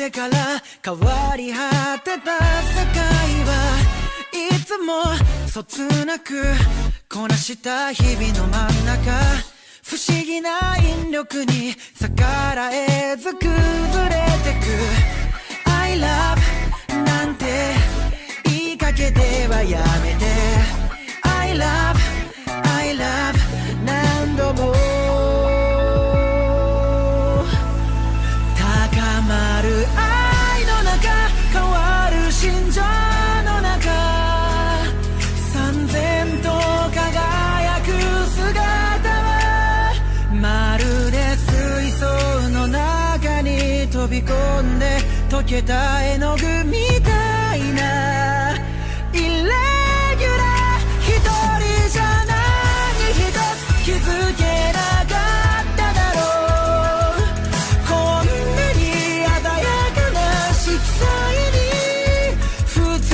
てから変わり果てた世界はいつもそつなくこなした日々の真ん中、不思議な引力に逆らえず崩れてく。 I love なんて言いかけてはやめて、 I love I love 何度も高まる愛の中、変わる心情の中、燦然と輝く姿はまるで水槽の中に飛び込んで溶けた絵の具みたいなイレギュラー、一人じゃ何一つ気づけなかっただろう。こんなに鮮やかな色彩に普通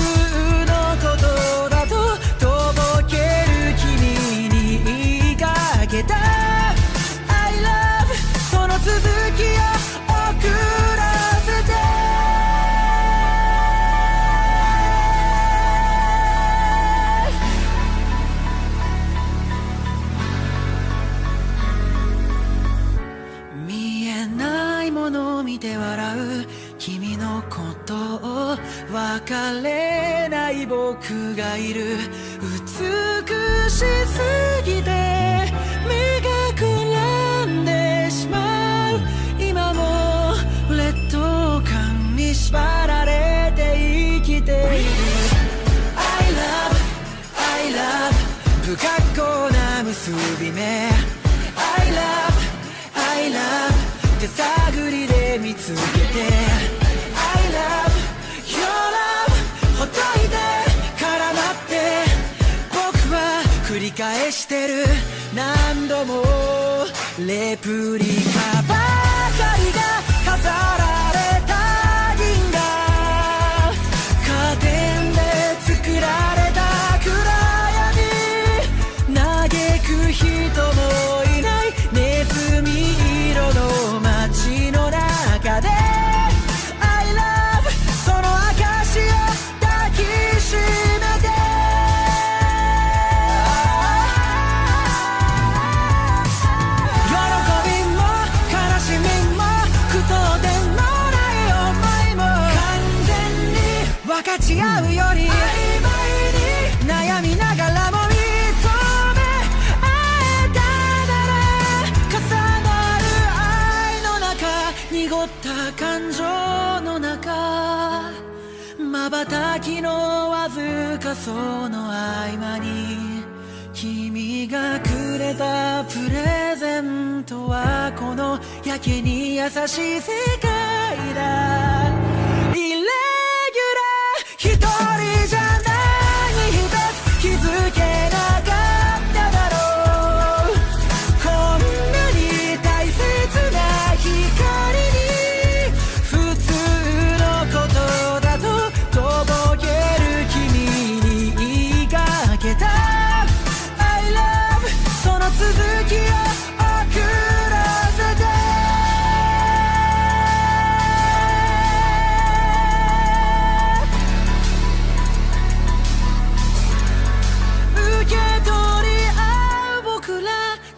のことだととぼける君に言いかけた I love その続きを送らせて。見えないものを見て笑う君のことを、別れない僕がいる。美しすぎて目がくらんでしまう。今も劣等感に縛られて生きている。 I love I love 不格好な結び目、 I love I love 手探りで見つけて、 I love your love ほっといて絡まって僕は繰り返してる。何度もレプリカばかりが飾られた銀河、カーテンで作られた暗闇、嘆く人もいないネズミ色の街の中で I love その証を抱きしめて。喜びも悲しみも句読点のない思いも完全に分かち合うより曖昧に悩みながらも認め合えたなら、重なる愛の中、濁った感情の中、瞬きのわずかその合間に君がくれたプレゼントはこのやけに優しい世界だ。イレギュラー一人じゃ何一つ気づけなかっただろう。こんなに大切な光に普通のことだととぼける君に言いかけた I love その続きを送らせて。受け取り合う僕ら、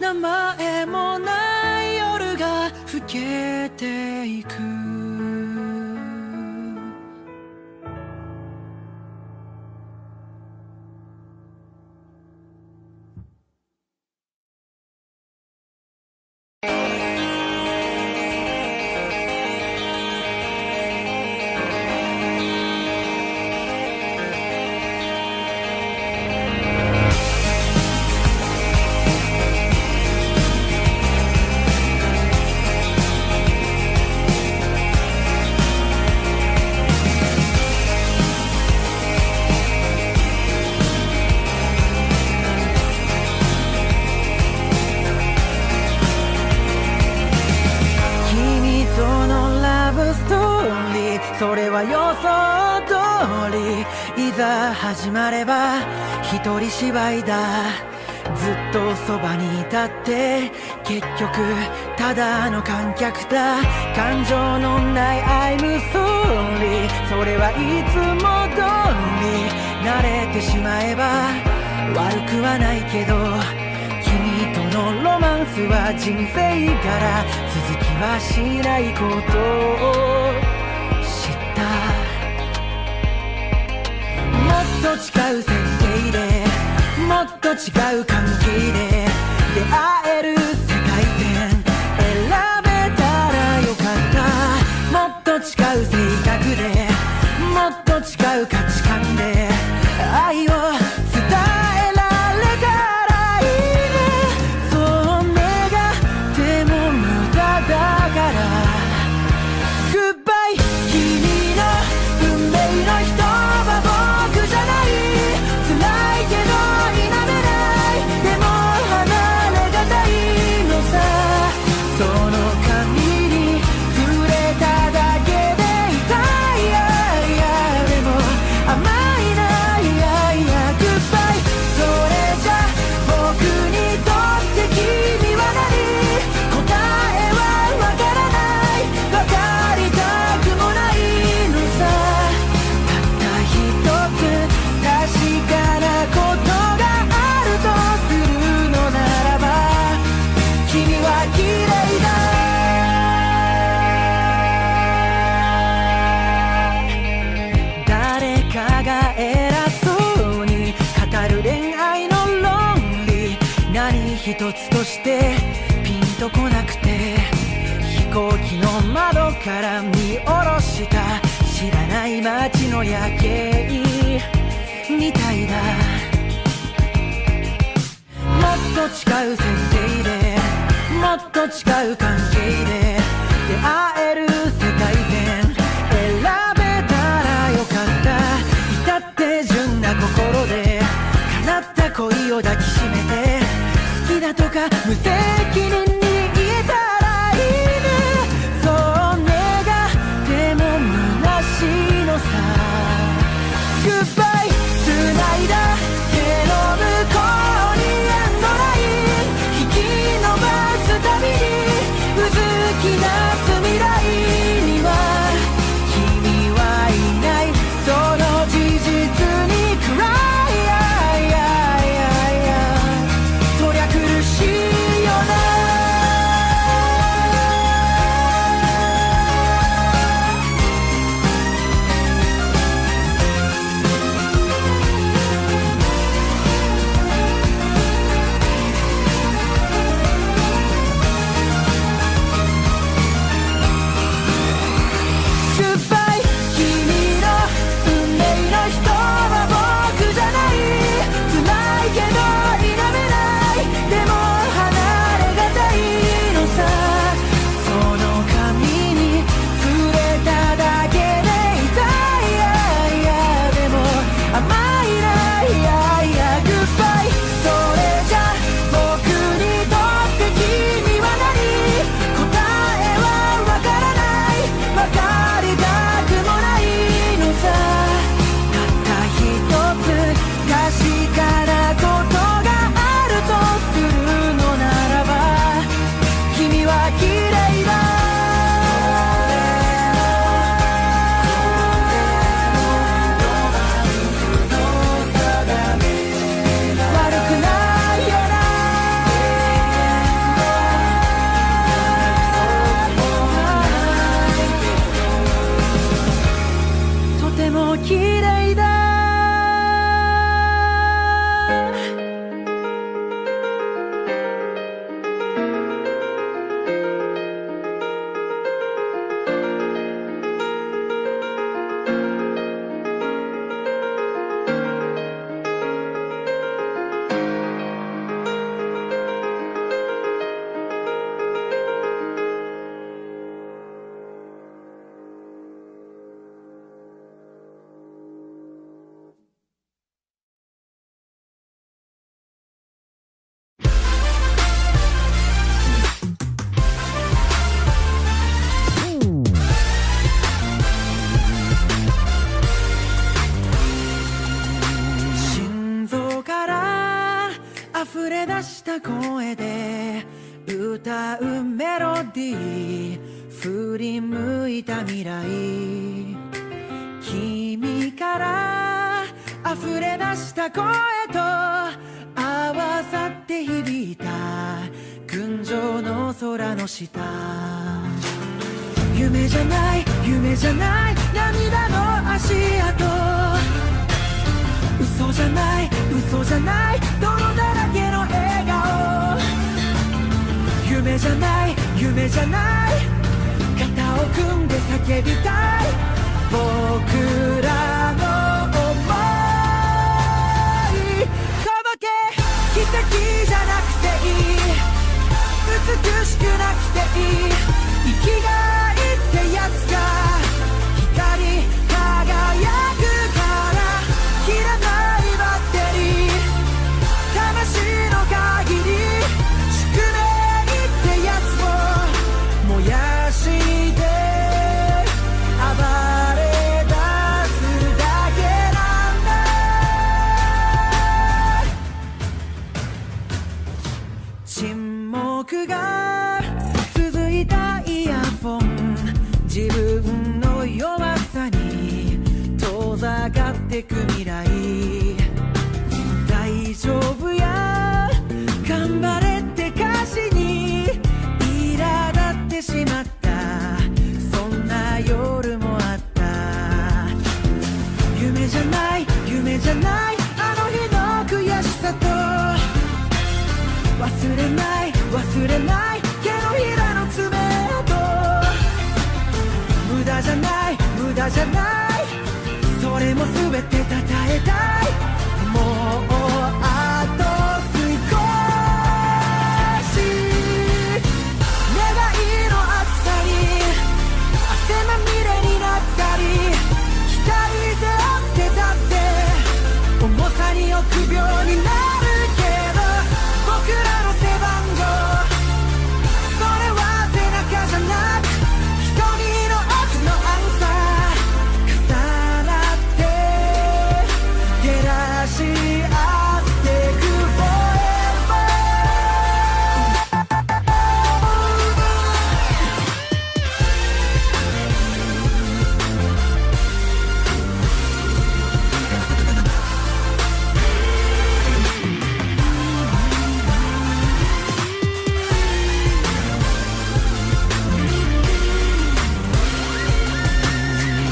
名前もない夜が更けていく。それは予想通り、いざ始まれば一人芝居だ。ずっとそばにいたって結局ただの観客だ。感情のない I'm sorry それはいつも通り慣れてしまえば悪くはないけど、君とのロマンスは人生から続きはしないことを知った。もっと違う設定でもっと違う関係で出会える世界線選べたらよかった。もっと違う性格でもっと違う価値観で愛を伝えられたらいいね。そう願っても無駄だから Goodbye 君の運命の人は僕じゃない。辛いけど否めない。でも離れがたいのさ。その髪に触れただけで痛い。でも甘いな。Goodbye それじゃ僕にとって君は何。答えはわからない。わかりたくもないのさ。たった一つ確かなことがあるとするのならば君は綺麗だ。誰かが偉そうに語る恋愛の論理何一つとしてピンとこなくて、飛行機の窓から見下ろした知らない街の夜景みたいだ。もっと違う設定でもっと違う関係で出会える世界線選べたらよかった。至って純な心で叶った恋を抱きしめて好きだとか無責任に言えたらいいね。そう願っても虚しいのさ。Goodbye 繋いだ手の向こうにエンドライン引き伸ばすたびにうずき出す未来には君はいない。その事実に暗い。そりゃ苦しいよな。Goodbye 君の運命の人は僕じゃない。辛いけど否めない。でも離れがたいのさ。その髪に触れただけで痛い。でも甘いな。Goodbye それじゃ僕にとって君は何。答えはわからない。わかりたくもないのさ。たった一つ確かなことがあるとするのならば君は綺麗だ。悪くないよな。とても綺麗だ。未来、君から溢れ出した声と合わさって響いた群青の空の下、夢じゃない夢じゃない涙の足跡、嘘じゃない嘘じゃない泥だらけの笑顔、夢じゃない夢じゃない肩を組んで叫びたい僕らの想い、届け奇跡じゃなくていい、美しくなくていい、生きがいってやつが光り輝くから切らないバッテリー、魂の限り宿命ってやつを燃やして暴れ出すだけなんだ、沈黙が続いたイヤホン、自分の弱さに遠ざかってく未来、大丈夫や頑張れって歌詞に苛立ってしまった、そんな夜もあった、夢じゃない夢じゃないあの日の悔しさと忘れない忘れない手のひらの爪痕、無駄じゃない無駄じゃないそれも全てたたえたい、もうあと少し、願いの暑さに汗まみれになったり、光背負ってたって重さに臆病になるけど、僕らの背番号それは背中じゃなく瞳の奥のアンサー、重なって照らし合ってく forever、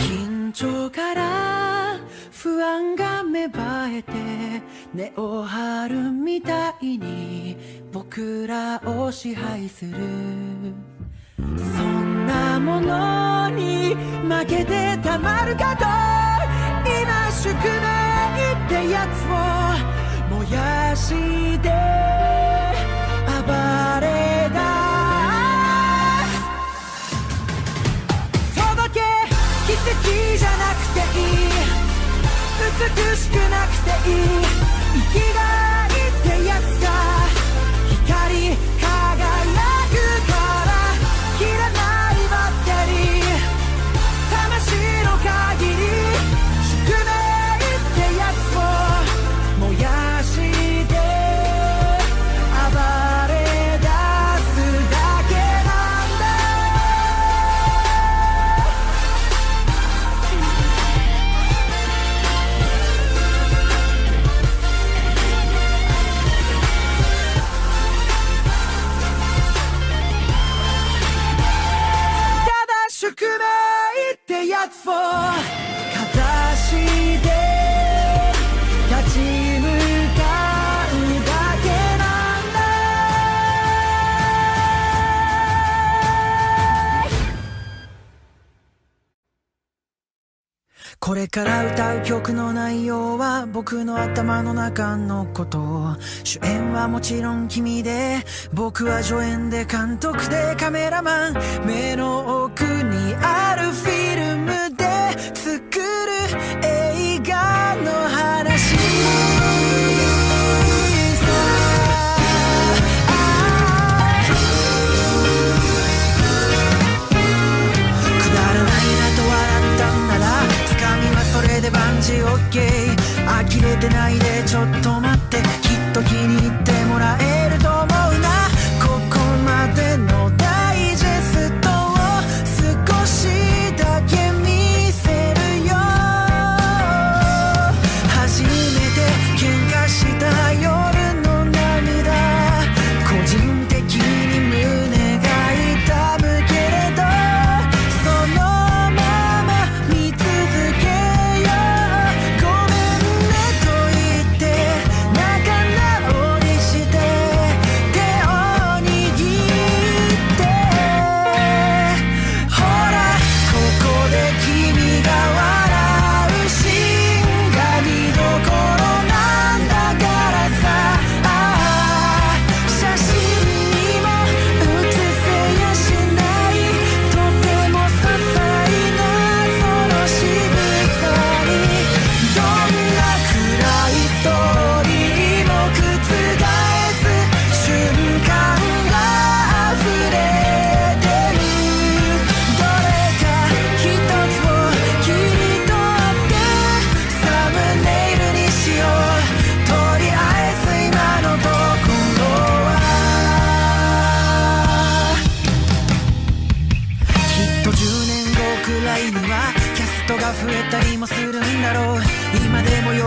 緊張から不安が芽生えて根を張るみたいに僕らを支配する、そんなものに負けてたまるかと、今宿命ってやつを燃やして暴れ出す、届け奇跡じゃなくていい、美しくなくていい、生きがいってやつが光り輝くから切らないバッテリー、魂の限り宿命ってやつを燃やして暴れ出すだけなんだ、宿命ってやつをかざして立ち向かうだけなんだ、これから歌う曲の内容は僕の頭の中のこと、主演はもちろん君で、僕は助演で監督でカメラマン、目の奥にあるフィルムで作る映画の話くだらないなと笑ったんならつかみはそれで万事 OK、 呆れてないでちょっと待って、きっと気に入ってもらえると思うな、ここまでのダイジェストを少しだ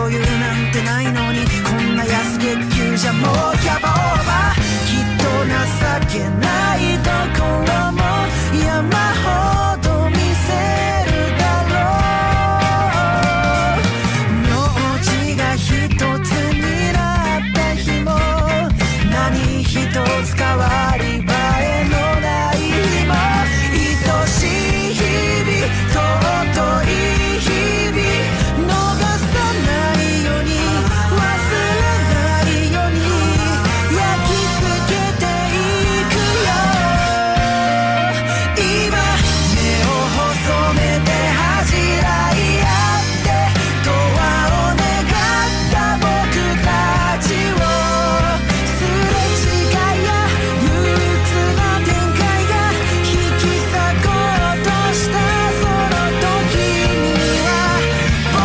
余裕なんてないのにこんな安月給じゃもうキャバオーバーきっと情けないところも山ほど見せるだろう名字が一つになった日も何一つ変わり映えのない日も愛しい日々尊い日々逃さないように忘れないように焼き付けていくよ今目を細めて恥じらい合って永遠を願った僕たちをすれ違いや憂鬱な展開が引き裂こうとしたその時には僕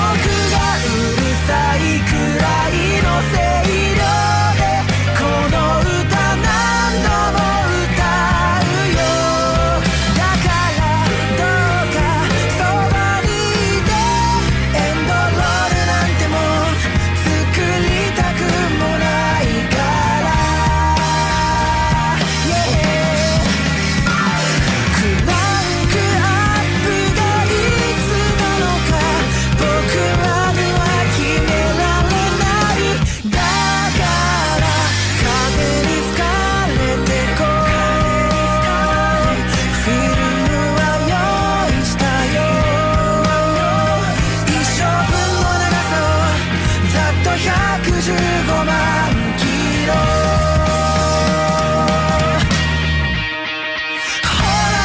がうるさいくらいの声量でこの歌何度も歌うよだからどうかそばにいてエンドロールなんてもん作りたくもないから、yeah、クランクアップがいつなのか僕らには決められないだから風に吹かれてこうフィルムは用意したよ一生分の長さをざっと115万キロほら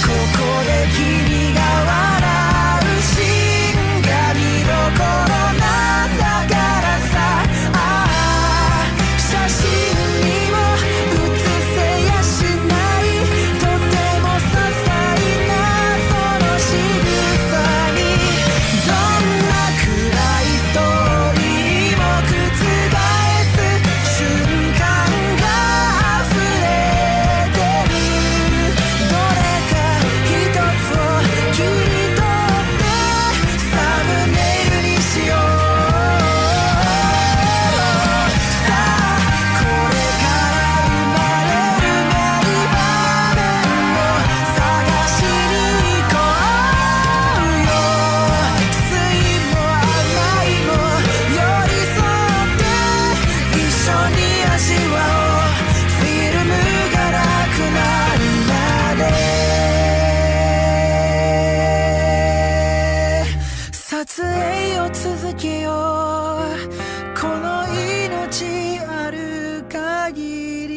ここで君が笑うシーンが見どころなんだからさああ写真にも写せやしないとても些細なその仕草にどんな暗いストーリーも覆す瞬間が溢れてるどれか一つを切り取ってサムネイルにしようさあこれから生まれる名場面を探しに行こうよ酸いも甘いも寄り添って一緒に味わおうフィルムがなくなるまで撮影を続けようこの命ある限り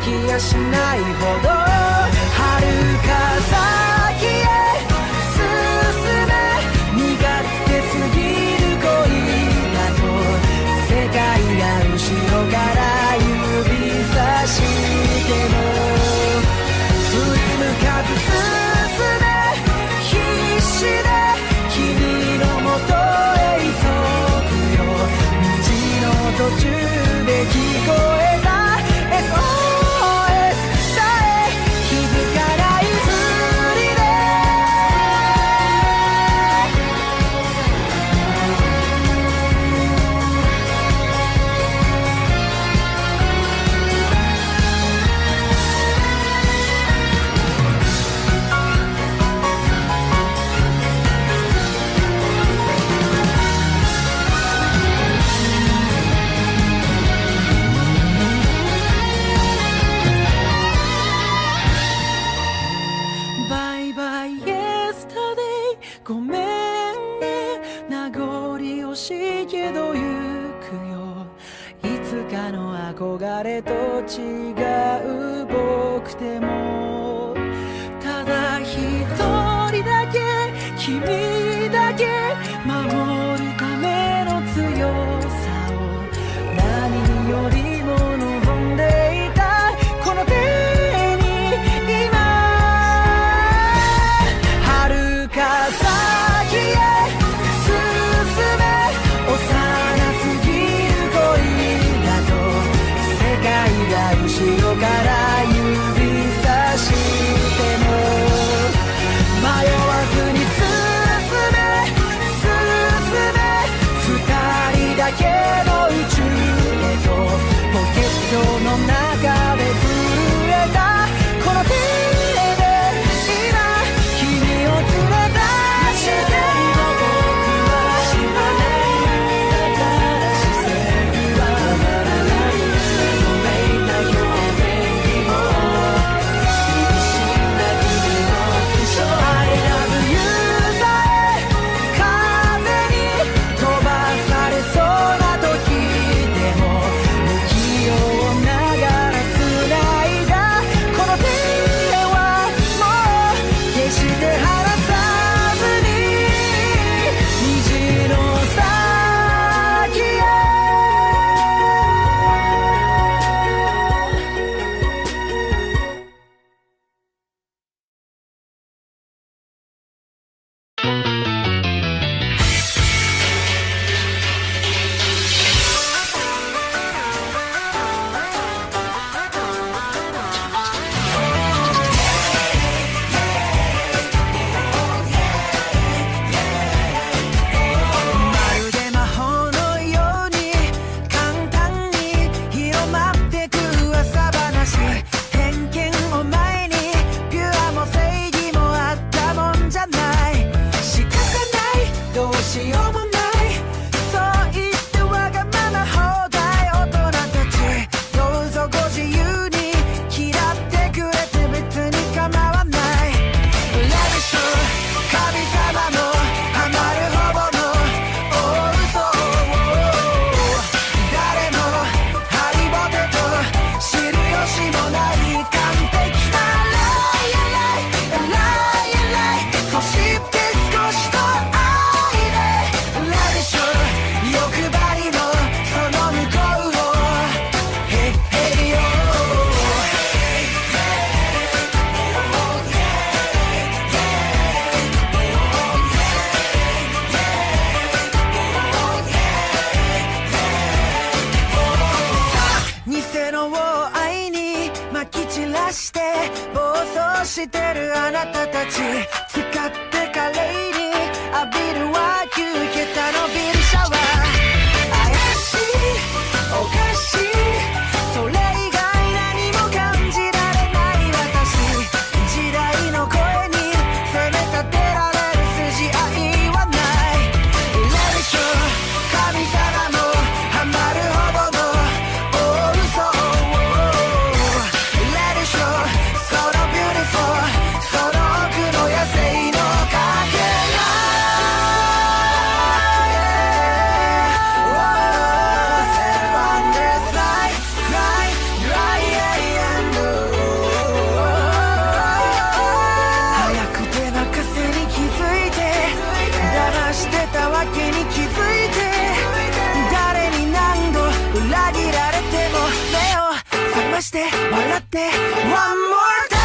きやしないほど遥か先へ進め、身勝手すぎる恋だと世界が後ろから指さしても振り向かず進め、必死で君のもとへ急ぐよ。道の途中で聞こえた SOS さえ気づかないふりでバイバイイエスタデイ、ごめんね、名残惜しいけど行くよ。いつかの憧れと違う僕でもただ一人だけ君だけ守るための強さを何よりも望んでいたこの手に今遥か先へ進め、幼すぎる恋だと世界が後ろから指さしても迷わずに進め進め、二人だけの宇宙へとポケットの中で震えたこの手で今君を連れ出して僕は知らないだから視線は止まらない謎めいた表現にも厳しんだ君の苦笑 I love you さえ風に飛ばされそうな時でも不器用ながら繋いだこの手はもう決して離さずに虹の先へまるで魔法のように簡単に広まってく噂話、偏見を前にピュアも正義もあったもんじゃない、仕方ないどうしようもない、そう言ってわがまま放題大人たちどうぞご自由に嫌ってくれて別に構わない、ラビッシュ神様のハマるほどの大嘘を誰もハリボテと知る由もない完璧なライアライライアライ、そして少しの愛でラビッシュ欲張りのその向こうをヘッヘリよ偽のを愛にまき散らして暴走してるあなたたち使って華麗に浴びるは9桁のビルシャワー、怪しいおかしいそれ以外何も感じられない私、時代の声に責め立てられる筋合いはない、ラビッシュ神様もハマるほどの大嘘を Let it show その beautiful その奥の野生して笑って One more time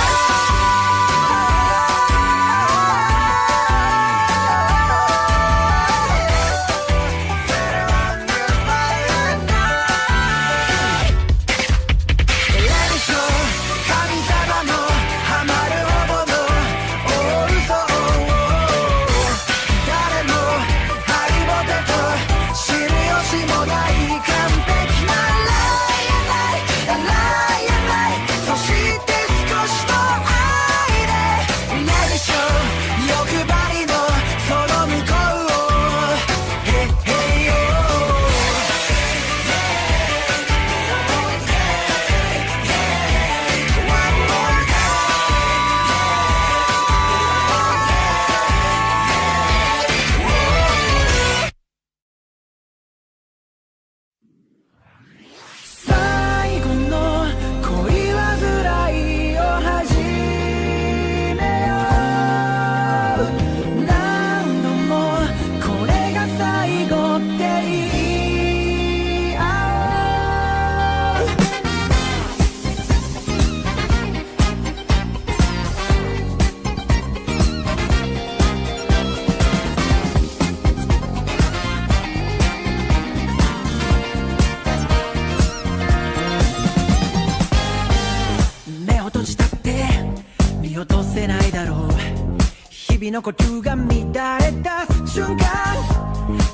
の呼吸が乱れ出す瞬間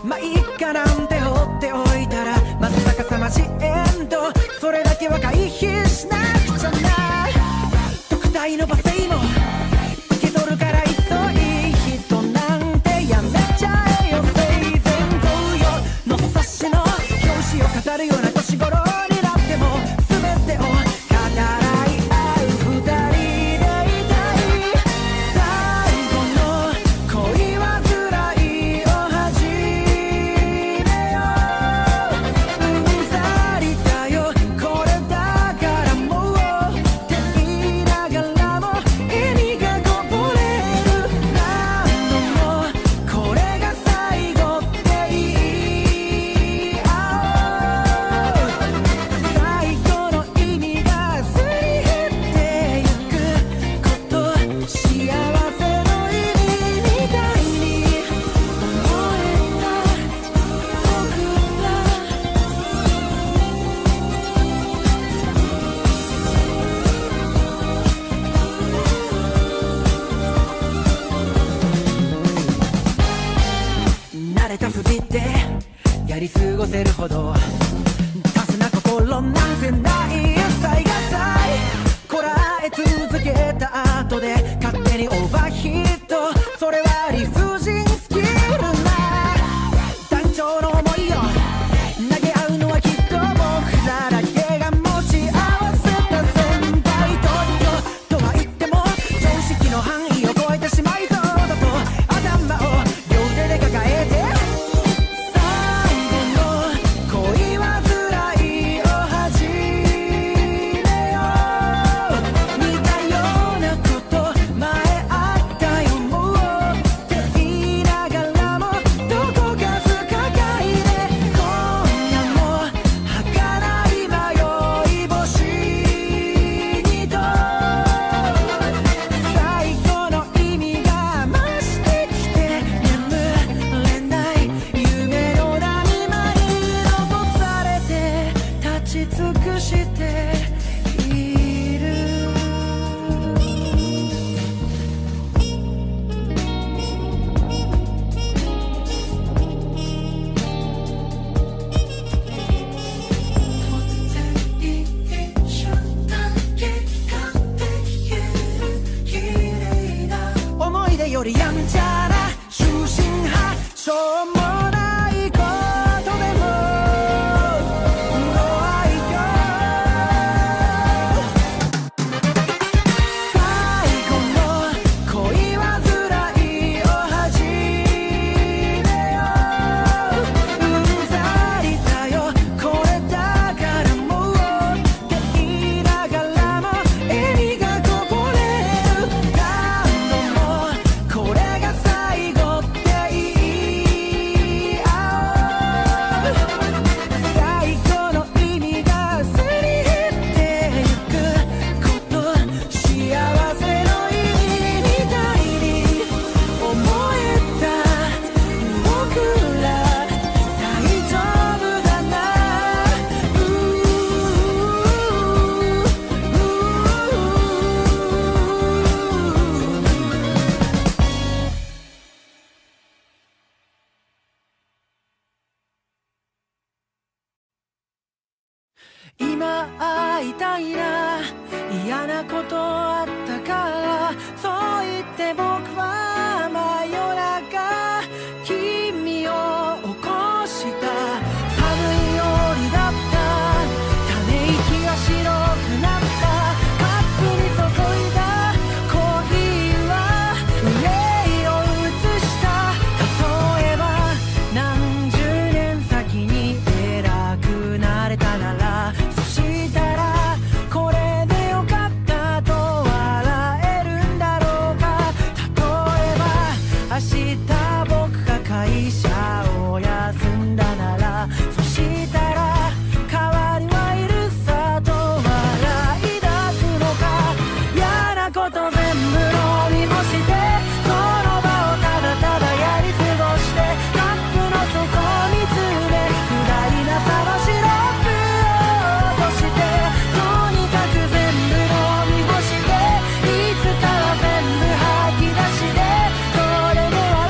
まあいいかなんて放っておいたらまさかさまじエンドそれだけは回避しなくちゃな特待の罵声も受け取るから急い人なんてやめちゃえよ生前同様の冊子の表紙を飾るような年頃になっても全てを語らい合う二人やり過ごせるほどタフな心なんてない最がさいこらえ続けた後で勝手にオーバーヒートそれは理不尽スキルな団長の思いを投げ合うのはきっと僕らだけが持ち合わせた先輩とは言っても常識の範囲を超えてしまいそうだと頭を両手で抱えてよりやんちゃな終身派しょうもないことでもご愛嬌最後の恋煩いを始めよううんざりだよこれだからもうって言いながらも笑みがこぼれる何度もこれが嫌なことあったからそう言って僕は真夜中君を起こした寒い夜だったため息が白くなったカップに注いだコーヒーは憂いを映した例えば何十年先に偉くなれたならそしたらこれでよかったと笑えるんだろうか例えば明日僕が会社を休んだならそしたら代わりはいるさと笑い出すのか嫌なこと全部飲み干してその場をただただやり過ごしてカップの底を見つめ暗いなさはシロップを落としてとにかく全部飲み干していつかは全部吐き出してそれでは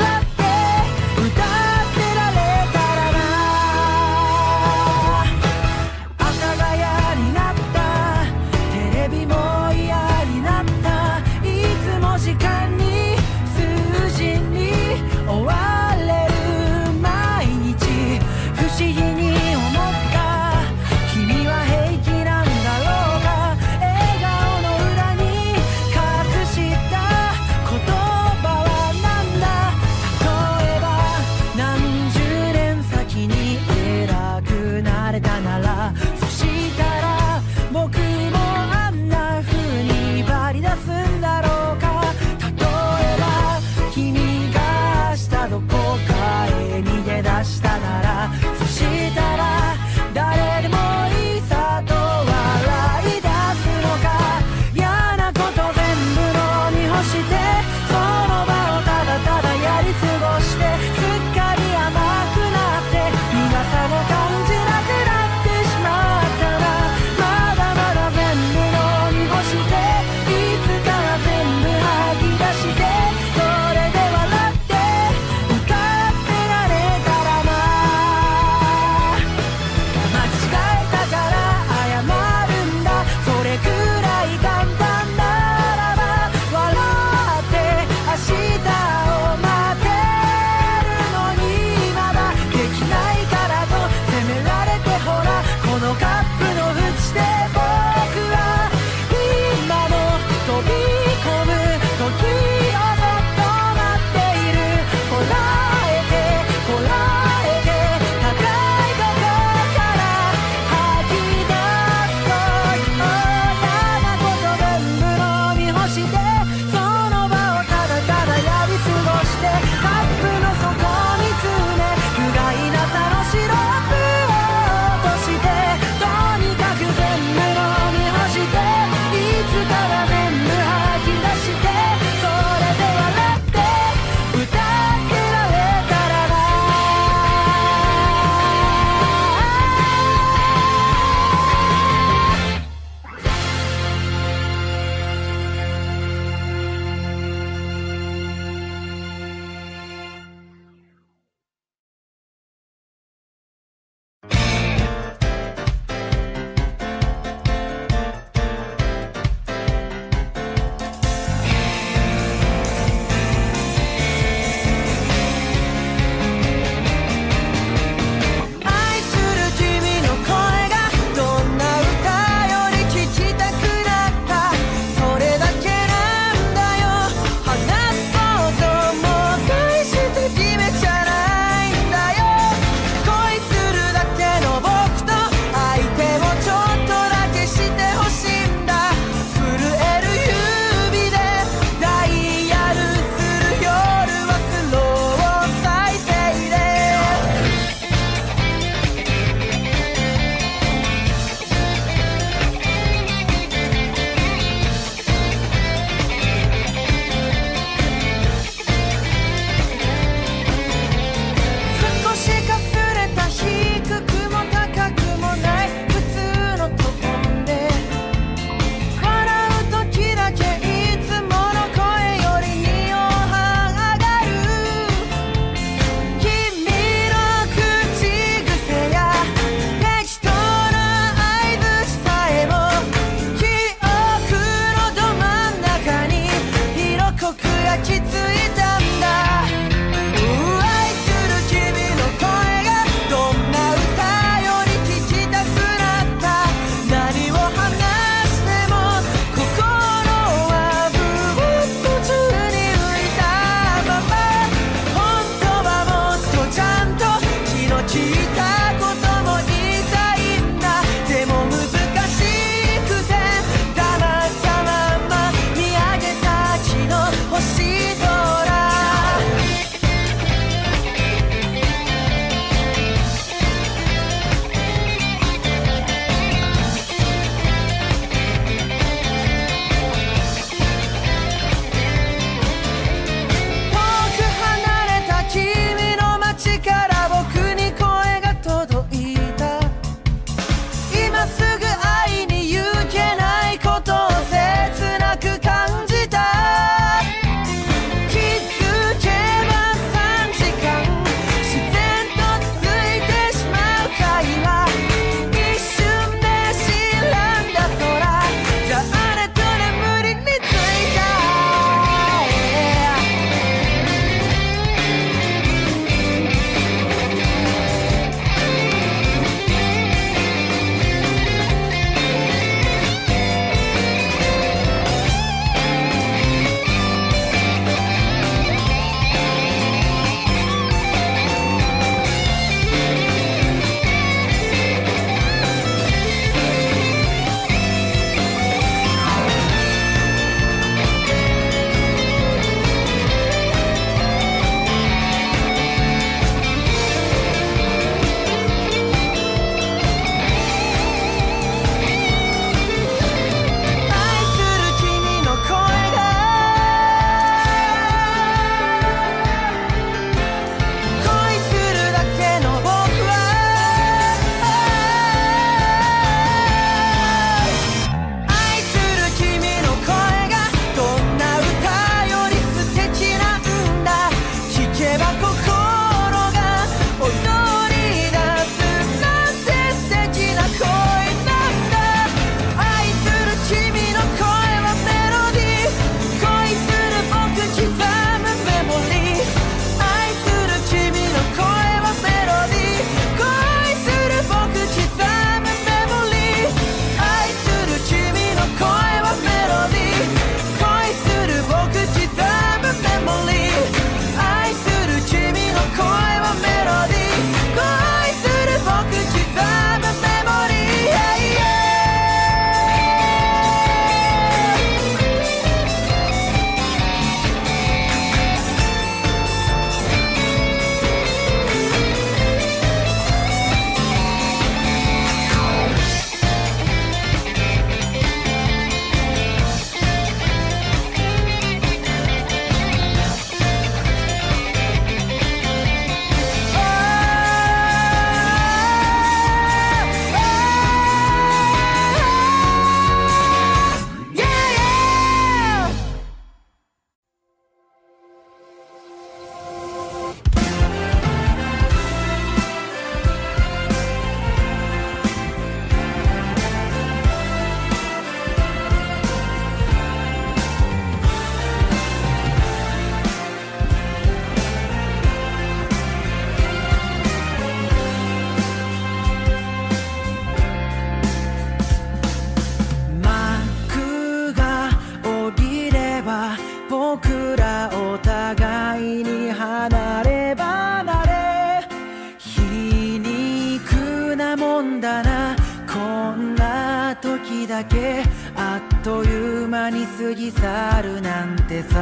過ぎ去るなんてさ、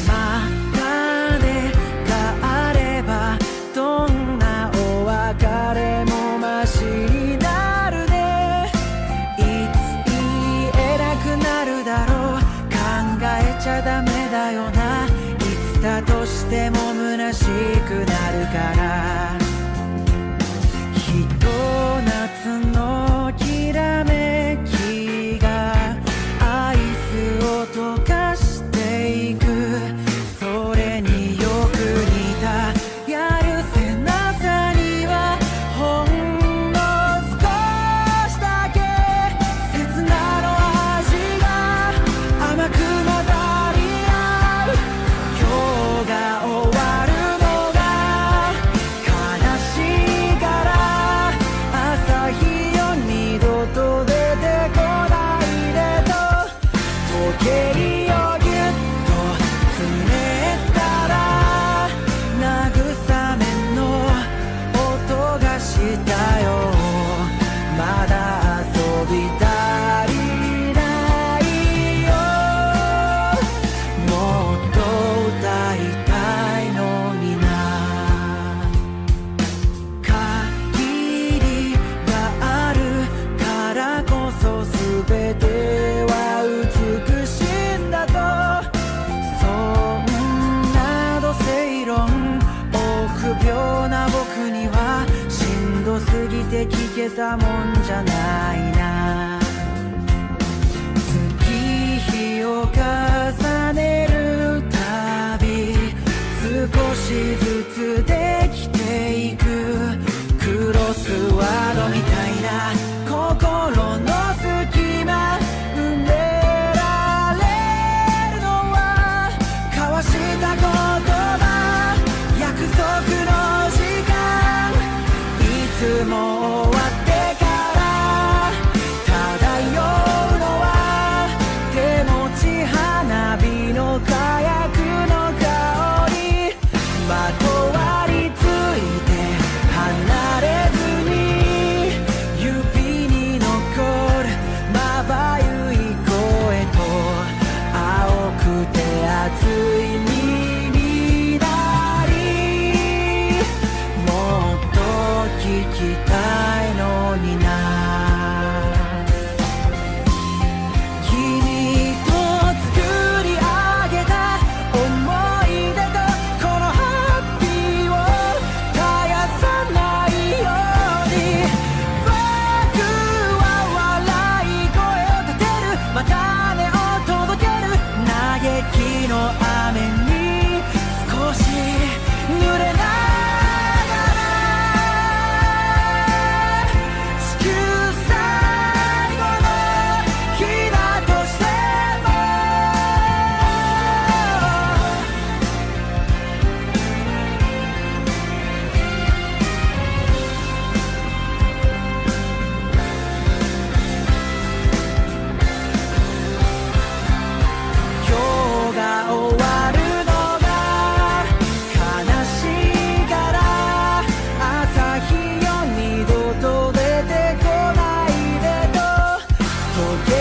またねがあればどんなお別れもマシになるね。いつ言えなくなるだろう、考えちゃダメだよな。いつだとしても虚しくなるから。ひと夏のきらめきがアイスを溶かしていく、それによく似たやるせなさにはほんの少しだけ切なの味が甘く混ざり合う。今日が終わるのが悲しいから朝日よ二度と出てこないでと時計をぎゅっと詰めたら慰めの音がしたよ。まだ遊び足りないよ、もっと歌いたいのにな。限りがあるからこそ全ては美しいんだと、そんな土星論臆病な僕にはしんどすぎて聞けたもんじゃないな。月日を重ねるたび少しずつできていくクロスワードみたいな心の隙間埋められるのは交わした言葉、約束の時間、いつも終わってから漂うのは手持ち花火の火薬の香り、まとわりついて離れずに指に残るまばゆい声と青くて熱い耳鳴り、もっと聞きたいのにな。君と作り上げた思い出とこのハッピーを絶やさないように、僕は笑い声を立てる、またねを届ける、嘆きの雨に少し濡れながら地球最後の日だとしても今日が終わるのが悲しいから朝日よ二度と出てこないでと時計